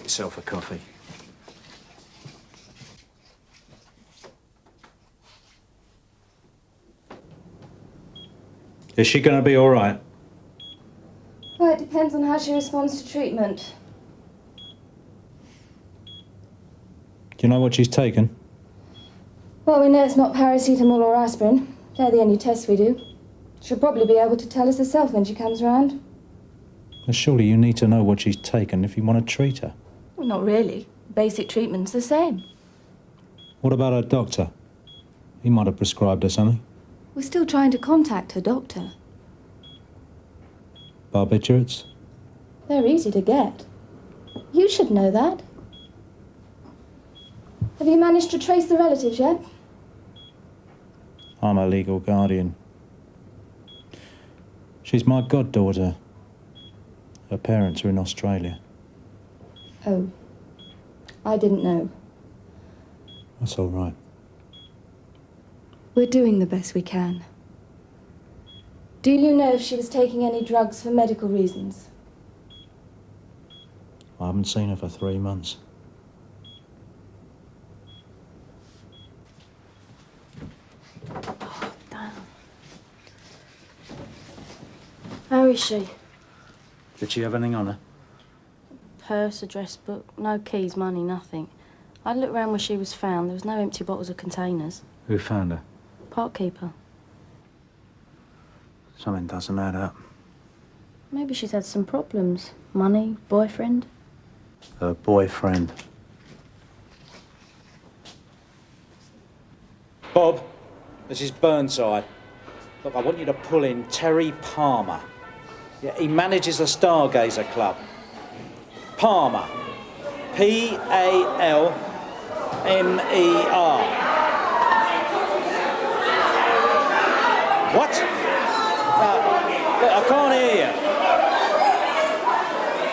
yourself a coffee. Is she going to be all right? Well, it depends on how she responds to treatment. Do you know what she's taken? Well, we know it's not paracetamol or aspirin. They're the only tests we do. She'll probably be able to tell us herself when she comes round. Well, surely you need to know what she's taken if you want to treat her. Well, not really. Basic treatment's the same. What about her doctor? He might have prescribed her something. We're still trying to contact her doctor. Barbiturates? They're easy to get. You should know that. Have you managed to trace the relatives yet? I'm her legal guardian. She's my goddaughter. Her parents are in Australia. Oh. I didn't know. That's all right. We're doing the best we can. Do you know if she was taking any drugs for medical reasons? I haven't seen her for 3 months. Oh, damn. How is she? Did she have anything on her? Purse, address book, no keys, money, nothing. I looked round where she was found. There was no empty bottles or containers. Who found her? Park keeper. Something doesn't add up. Maybe she's had some problems. Money, boyfriend. Her boyfriend. Bob, this is Burnside. Look, I want you to pull in Terry Palmer. Yeah, he manages the Stargazer Club. Palmer. Palmer. What? Look, I can't hear you.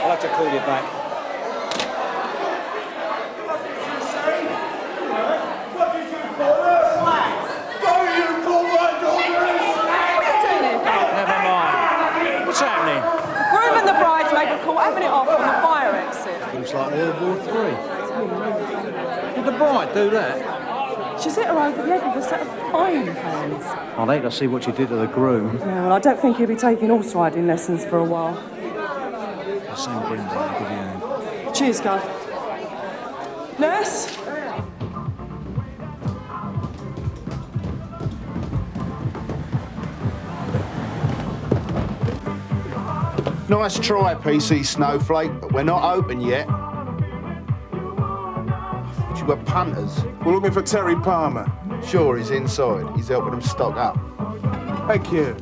I'll have to call you back. What did you call her? Don't you call my daughter? Never mind. What's happening? The groom and the bridesmaid were caught having it off on the fire exit. Looks like World War III. Did the bride do that? She's hit her over the head with a set of frying pans. I'd hate to see what you did to the groom. Yeah, well, I don't think he'll be taking horse riding lessons for a while. I'll send Brenda to give you a hand. Cheers, Gov. Nurse? Nice try, PC Snowflake, but we're not open yet. I thought you were punters. We're looking for Terry Palmer. Sure, he's inside. He's helping them stock up. Thank you.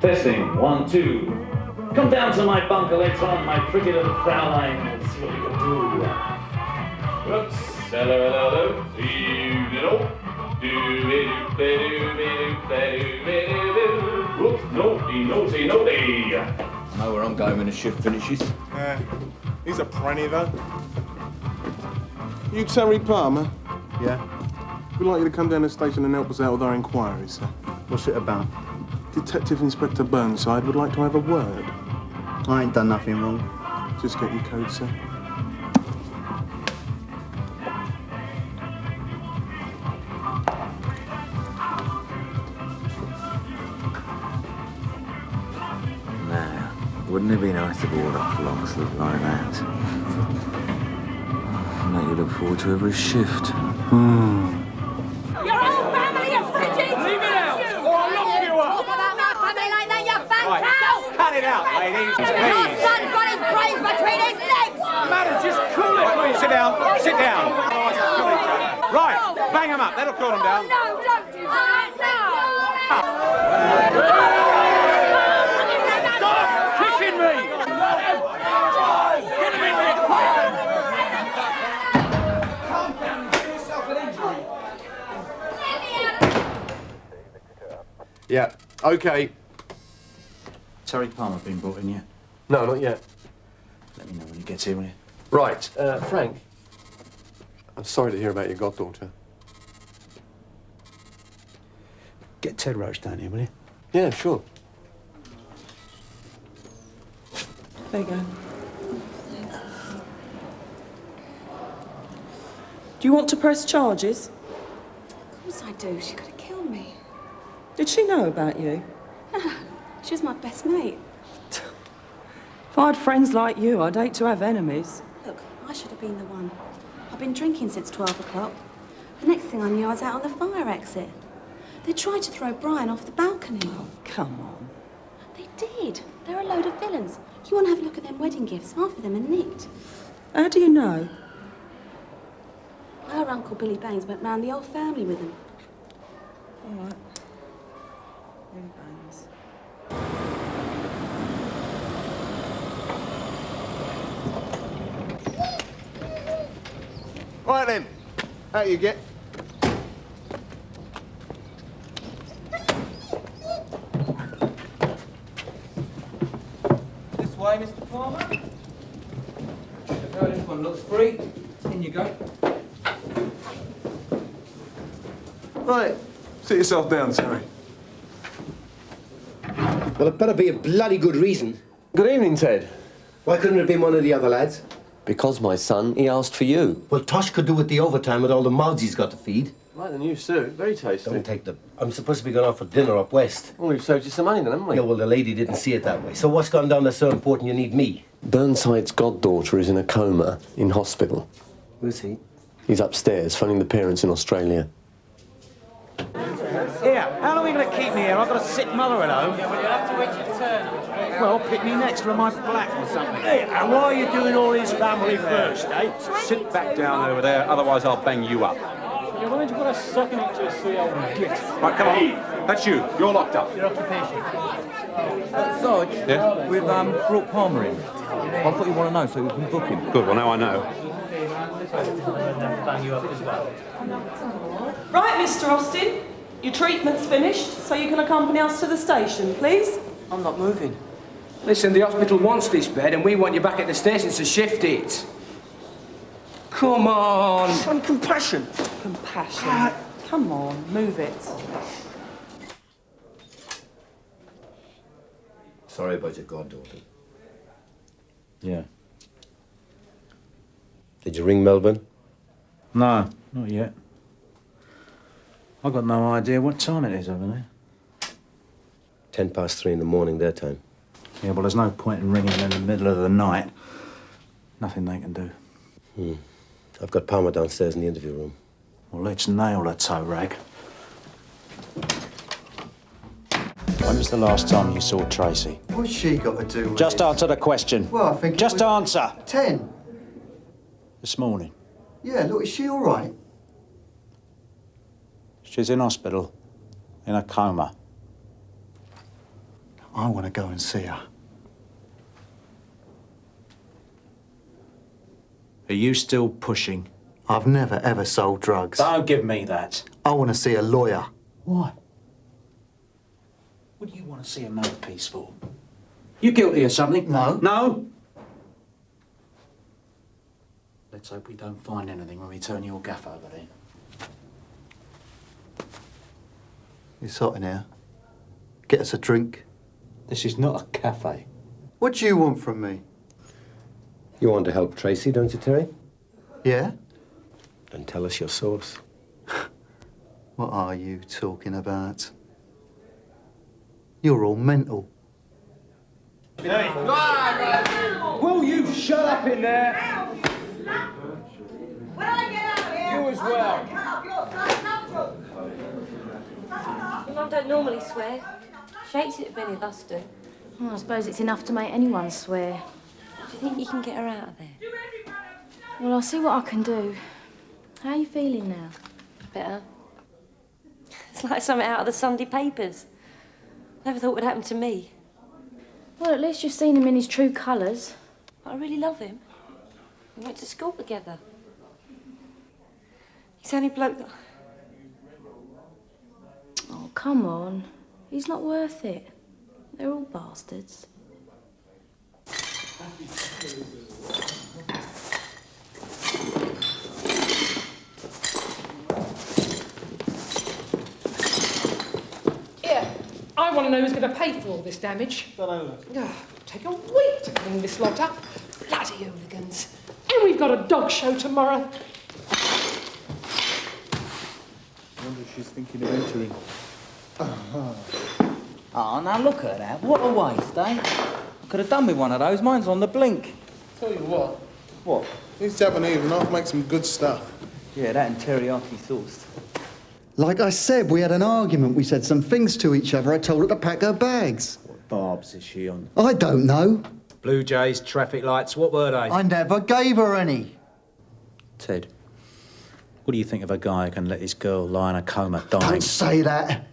Testing, 1, 2. Come down to my bunker later on, my pretty little Fraulein. Let's see what we can do. Whoops. Hello, hello, hello. Whoops, naughty, naughty, naughty. I know where I'm going when the shift finishes. He's a pranny, though. You Terry Palmer? Yeah? We'd like you to come down to the station and help us out with our inquiry, sir. What's it about? Detective Inspector Burnside would like to have a word. I ain't done nothing wrong. Just get your code, sir. Now, wouldn't it be nice if all our flocks looked like that? Make you look forward to every shift. Your whole family are frigid! Leave it out, or I'll lock you up! Talk about my family like that, you fat Right, cow! cut it out, ladies, Your please. son's got his brains between his legs! Matter, just cool it, please. Sit down, sit down. Right, bang them up, that'll cool them down. No, don't do that! Stop kicking me! Get him in there! Yeah, okay. Terry Palmer been brought in yet? No, not yet. Let me know when he gets here, will you? Right, Frank. I'm sorry to hear about your goddaughter. Get Ted Roach down here, will you? Yeah, sure. There you go. Do you want to press charges? Of course I do. She could have killed me. Did she know about you? No, she was my best mate. If I had friends like you, I'd hate to have enemies. Look, I should have been the one. I've been drinking since 12 o'clock. The next thing I knew, I was out on the fire exit. They tried to throw Brian off the balcony. Oh, come on. They did. They're a load of villains. You want to have a look at them wedding gifts? Half of them are nicked. How do you know? Her Uncle Billy Baines went round the whole family with them. All right. Billy Baines. Right then, how you get? This way, Mr. Palmer. This one looks free. In you go. Right, sit yourself down, Terry. Well, it better be a bloody good reason. Good evening, Ted. Why couldn't it have been one of the other lads? Because, my son, he asked for you. Well, Tosh could do with the overtime with all the mouths he's got to feed. Like the new suit, very tasty. Don't take the... I'm supposed to be going out for dinner up west. Well, we've saved you some money then, haven't we? Yeah, well, the lady didn't see it that way. So what's gone down that's so important you need me? Burnside's goddaughter is in a coma in hospital. Where's he? He's upstairs, phoning the parents in Australia. Here, how long are you going to keep me here? I've got a sick mother at home. Yeah, well, you'll have to wait your turn. Well, pick me next, or am I black or something? Hey, and why are you doing all his family first, eh? Sit back down over there, otherwise I'll bang you up. You're going to put a second into a CO git. Right, come on. That's you. You're locked up. Your occupation. Sarge, Yeah? we've brought Palmer in. I thought you want to know so we can book him. Good, well, now I know. Bang you up as well. Right, Mr. Austin. Your treatment's finished, so you can accompany us to the station, please. I'm not moving. Listen, the hospital wants this bed and we want you back at the station to shift it. Come on. Some compassion. Compassion. Come on, move it. Sorry about your goddaughter. Yeah. Did you ring Melbourne? No, not yet. I've got no idea what time it is over there. 3:10 in the morning, their time. Yeah, well, there's no point in ringing in the middle of the night. Nothing they can do. I've got Palmer downstairs in the interview room. Well, let's nail a toe rag. When was the last time you saw Tracy? What's she got to do with Just it? answer the question. Well, I think it Just was answer. 10. This morning. Yeah, look, is she all right? She's in hospital. In a coma. I want to go and see her. Are you still pushing? I've never, ever sold drugs. Don't give me that. I want to see a lawyer. Why? What do you want to see a mouthpiece for? You guilty of something? No. No? Let's hope we don't find anything when we turn your gaff over there. It's hot in here. Get us a drink. This is not a cafe. What do you want from me? You want to help Tracy, don't you, Terry? Yeah? Then tell us your source. What are you talking about? You're all mental. Will you shut up in there? You as well. Your mum don't normally swear. She hates it if any of us do. Well, I suppose it's enough to make anyone swear. Do you think you can get her out of there? Well, I'll see what I can do. How are you feeling now? Better. It's like something out of the Sunday papers. Never thought it would happen to me. Well, at least you've seen him in his true colours. But I really love him. We went to school together. He's the only bloke that... Oh, come on. He's not worth it. They're all bastards. Here, I want to know who's going to pay for all this damage. Oh, take a week to clean this lot up. Bloody hooligans. And we've got a dog show tomorrow. she's thinking of entering. Oh, now look at that. What a waste, eh? I could have done with one of those. Mine's on the blink. Tell you what. What? Needs to have an even off, make some good stuff. Yeah, that and teriyaki sauce. Like I said, we had an argument. We said some things to each other. I told her to pack her bags. What barbs is she on? I don't know. Blue jays, traffic lights, what were they? I never gave her any. Ted, what do you think of a guy who can let his girl lie in a coma dying? Don't say that.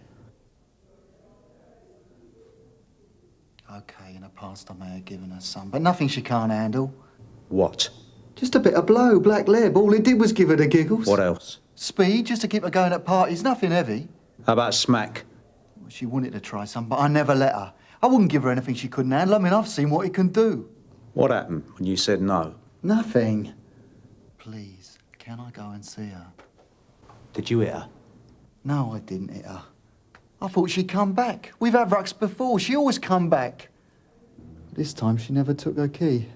Okay, in the past I may have given her some, but nothing she can't handle. What? Just a bit of blow, black leb. All it did was give her the giggles. What else? Speed, just to keep her going at parties. Nothing heavy. How about smack? Well, she wanted to try some, but I never let her. I wouldn't give her anything she couldn't handle. I mean, I've seen what he can do. What happened when you said no? Nothing. Please, can I go and see her? Did you hit her? No, I didn't hit her. I thought she'd come back. We've had rucks before. She always come back. This time she never took her key.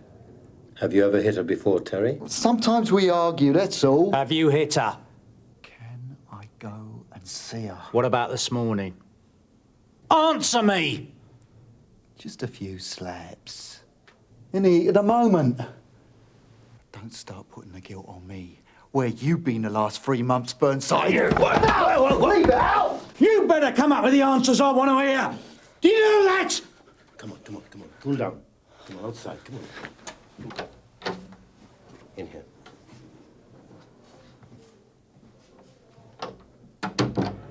Have you ever hit her before, Terry? Sometimes we argue, that's all. Have you hit her? Can I go and see her? What about this morning? Answer me! Just a few slaps. In the heat of the moment. Don't start putting the guilt on me. Where you been the last 3 months, Burnside? Leave it out! You better come up with the answers I want to hear. Do you know that? Come on. Cool down. Come on, outside. Come on. In here.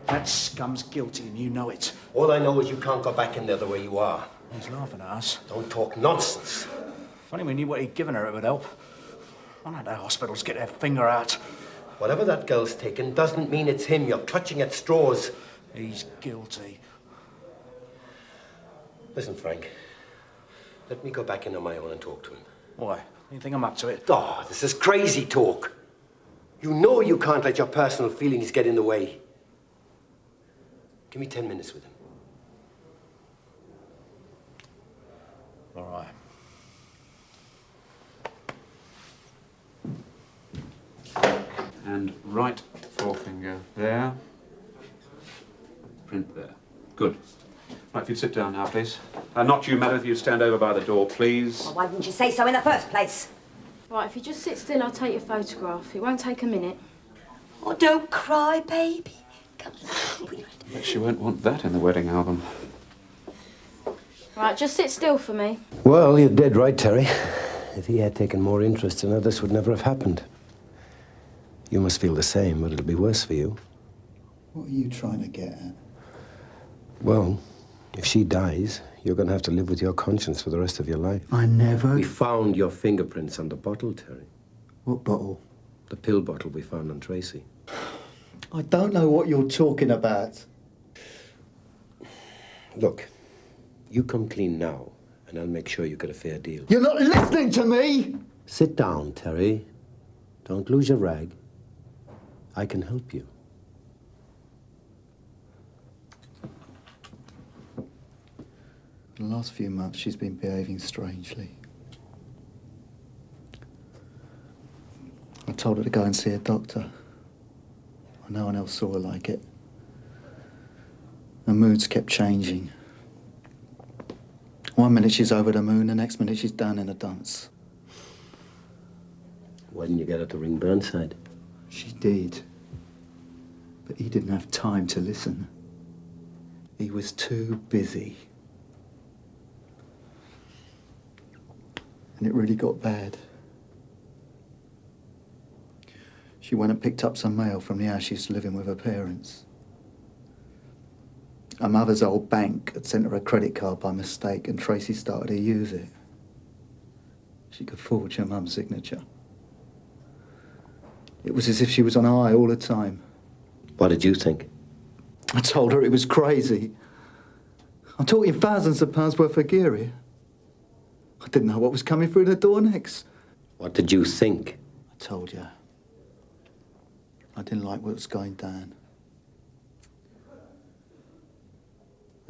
That scum's guilty and you know it. All I know is you can't go back in there the way you are. He's laughing at us. Don't talk nonsense. If only we knew what he'd given her, it would help. I know the hospitals get their finger out. Whatever that girl's taken doesn't mean it's him. You're clutching at straws. He's guilty. Listen, Frank. Let me go back in on my own and talk to him. Why? You think I'm up to it? Oh, this is crazy talk. You know you can't let your personal feelings get in the way. Give me 10 minutes with him. All right. And right forefinger there. Print there. Good. Right, if you'd sit down now, please. Not you, madam, if you'd stand over by the door, please. Well, why didn't you say so in the first place? Right, if you just sit still, I'll take your photograph. It won't take a minute. Oh, don't cry, baby. Come on. Bet she won't want that in the wedding album. Right, just sit still for me. Well, you're dead right, Terry. If he had taken more interest in her, this would never have happened. You must feel the same, but it'll be worse for you. What are you trying to get at? Well, if she dies, you're going to have to live with your conscience for the rest of your life. I never... We found your fingerprints on the bottle, Terry. What bottle? The pill bottle we found on Tracy. I don't know what you're talking about. Look, you come clean now, and I'll make sure you get a fair deal. You're not listening to me! Sit down, Terry. Don't lose your rag. I can help you. For the last few months, she's been behaving strangely. I told her to go and see a doctor. No one else saw her like it. Her moods kept changing. One minute she's over the moon, the next minute she's down in the dumps. Why didn't you get her to ring Burnside? She did. But he didn't have time to listen. He was too busy. And it really got bad. She went and picked up some mail from the house she used to live in with her parents. Her mother's old bank had sent her a credit card by mistake, and Tracy started to use it. She could forge her mum's signature. It was as if she was on high all the time. What did you think? I told her it was crazy. I'm talking thousands of pounds worth of gear here. I didn't know what was coming through the door next. What did you think? I told you. I didn't like what was going down.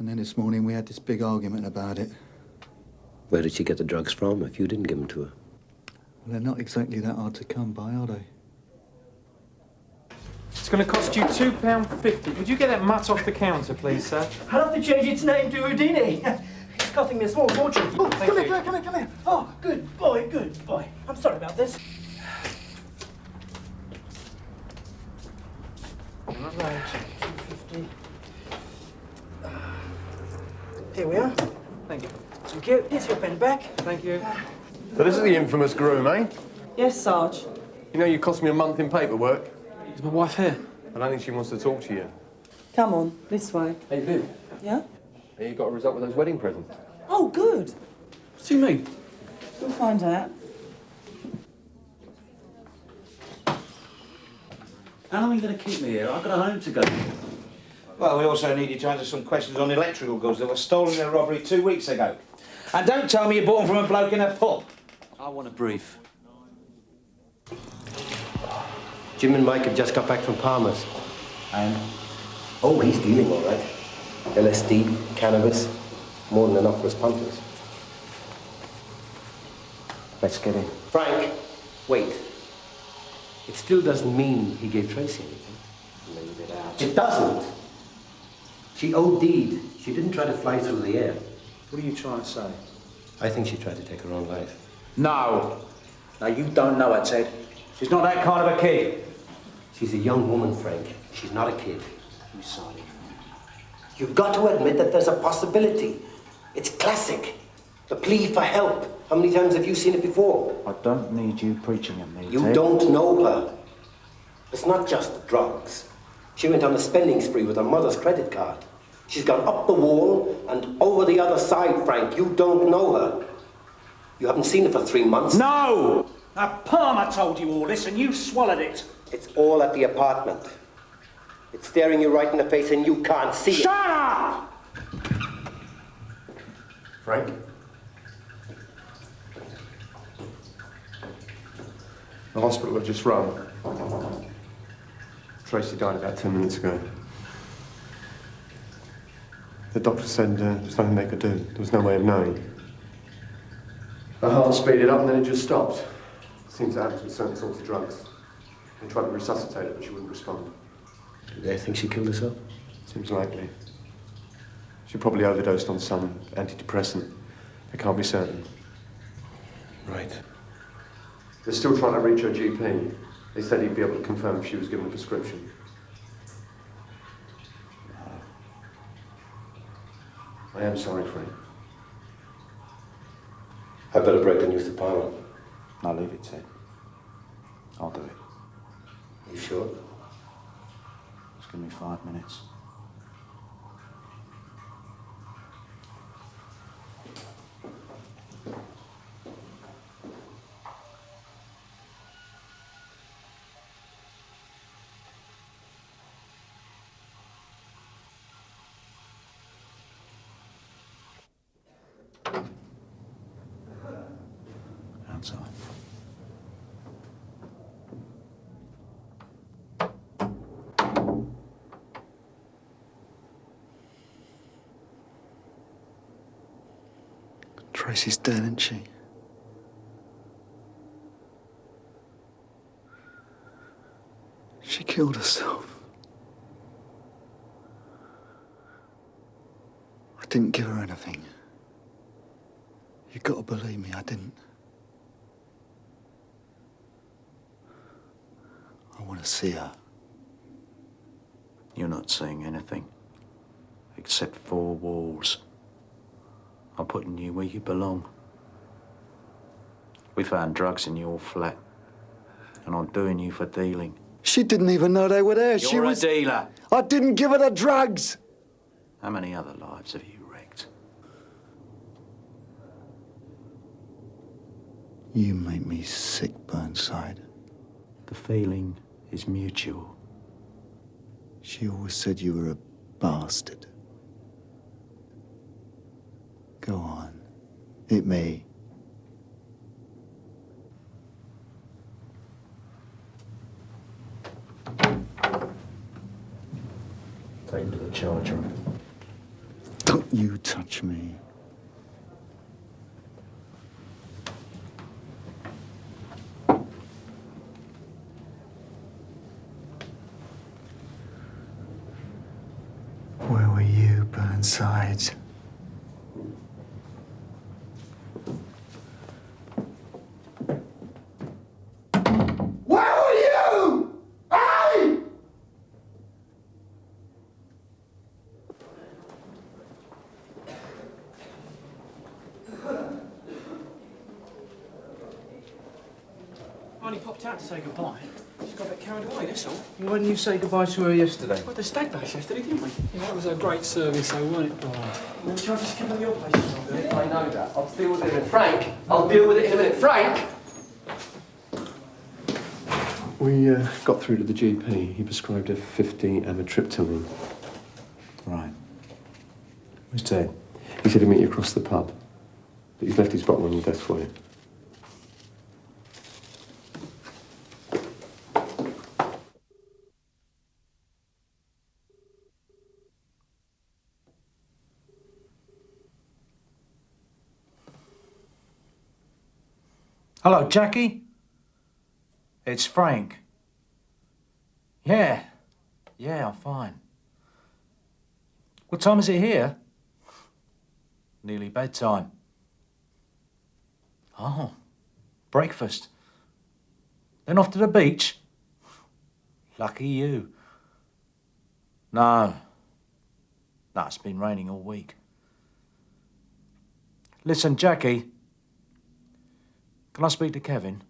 And then this morning we had this big argument about it. Where did she get the drugs from if you didn't give them to her? Well, they're not exactly that hard to come by, are they? going to cost you £2.50. Would you get that mutt off the counter, please, sir? I'll have to change its name to Houdini. It's costing me a small fortune. Oh, come you. here, come here. Oh, good boy, good boy. I'm sorry about this. Right, 250. Here we are. Thank you. Thank you. Here's your pen back. Thank you. So this is the infamous groom, eh? Yes, Sarge. You know you cost me a month in paperwork. Is my wife here? I don't think she wants to talk to you. Come on, this way. Hey, Viv. Yeah? Hey, you got a result with those wedding presents? Oh, good. What do you mean? We'll find out. How long are you going to keep me here? I've got a home to go to. Well, we also need you to answer some questions on electrical goods that were stolen in a robbery 2 weeks ago. And don't tell me you bought them from a bloke in a pub. I want a brief. Jim and Mike have just got back from Palmer's. And? Oh, he's dealing all right. LSD, cannabis, more than enough for his punters. Let's get in. Frank, wait. It still doesn't mean he gave Tracy anything. Leave it out. It doesn't. She OD'd. She didn't try to fly through the air. What are you trying to say? I think she tried to take her own life. No. No, you don't know her, Ted. She's not that kind of a kid. She's a young woman, Frank. She's not a kid. You sorry. You've got to admit that there's a possibility. It's classic. The plea for help. How many times have you seen it before? I don't need you preaching at me, You Ted. don't know her. It's not just the drugs. She went on a spending spree with her mother's credit card. She's gone up the wall and over the other side, Frank. You don't know her. You haven't seen her for 3 months. No! Palmer told you all this and you swallowed it. It's all at the apartment. It's staring you right in the face and you can't see it. Shut up! Frank? The hospital have just rung. Tracy died about 10 minutes ago. The doctor said there's nothing they could do. There was no way of knowing. Her heart speeded up and then it just stopped. Seems to happen with certain sorts of drugs. They tried to resuscitate her, but she wouldn't respond. Do they think she killed herself? Seems likely. She probably overdosed on some antidepressant. They can't be certain. Right. They're still trying to reach her GP. They said he'd be able to confirm if she was given a prescription. I am sorry, Frank. I better break the news to Palmer. I'll leave it, Ted. I'll do it. You sure? Just give me 5 minutes. Outside. Tracy's dead, isn't she? She killed herself. I didn't give her anything. You gotta believe me, I didn't. I want to see her. You're not seeing anything. Except 4 walls. I'm putting you where you belong. We found drugs in your flat. And I'm doing you for dealing. She didn't even know they were there. She You're was a dealer. I didn't give her the drugs. How many other lives have you wrecked? You make me sick, Burnside. The feeling is mutual. She always said you were a bastard. Go on. Hit me. Take him to the charge room. Don't you touch me. Burnside. Where are you? Hey! I only popped out to say goodbye. Just got a bit carried away, that's all. Why didn't you say goodbye to her yesterday? We had the stag bash yesterday, didn't we? Yeah, that was a great service, though, wasn't it, Brian? Well, shall I just come to your place? I know that. I'll deal with it in a minute. Frank, I'll deal with it in a minute. Frank! We got through to the GP. He prescribed a 50 amitriptyline. Right. Who's Ted? He said he'd meet you across the pub. But he's left his bottle on your desk for you. Hello, Jackie? It's Frank. Yeah. Yeah, I'm fine. What time is it here? Nearly bedtime. Oh, breakfast. Then off to the beach? Lucky you. No. No, it's been raining all week. Listen, Jackie. Can I speak to Kevin?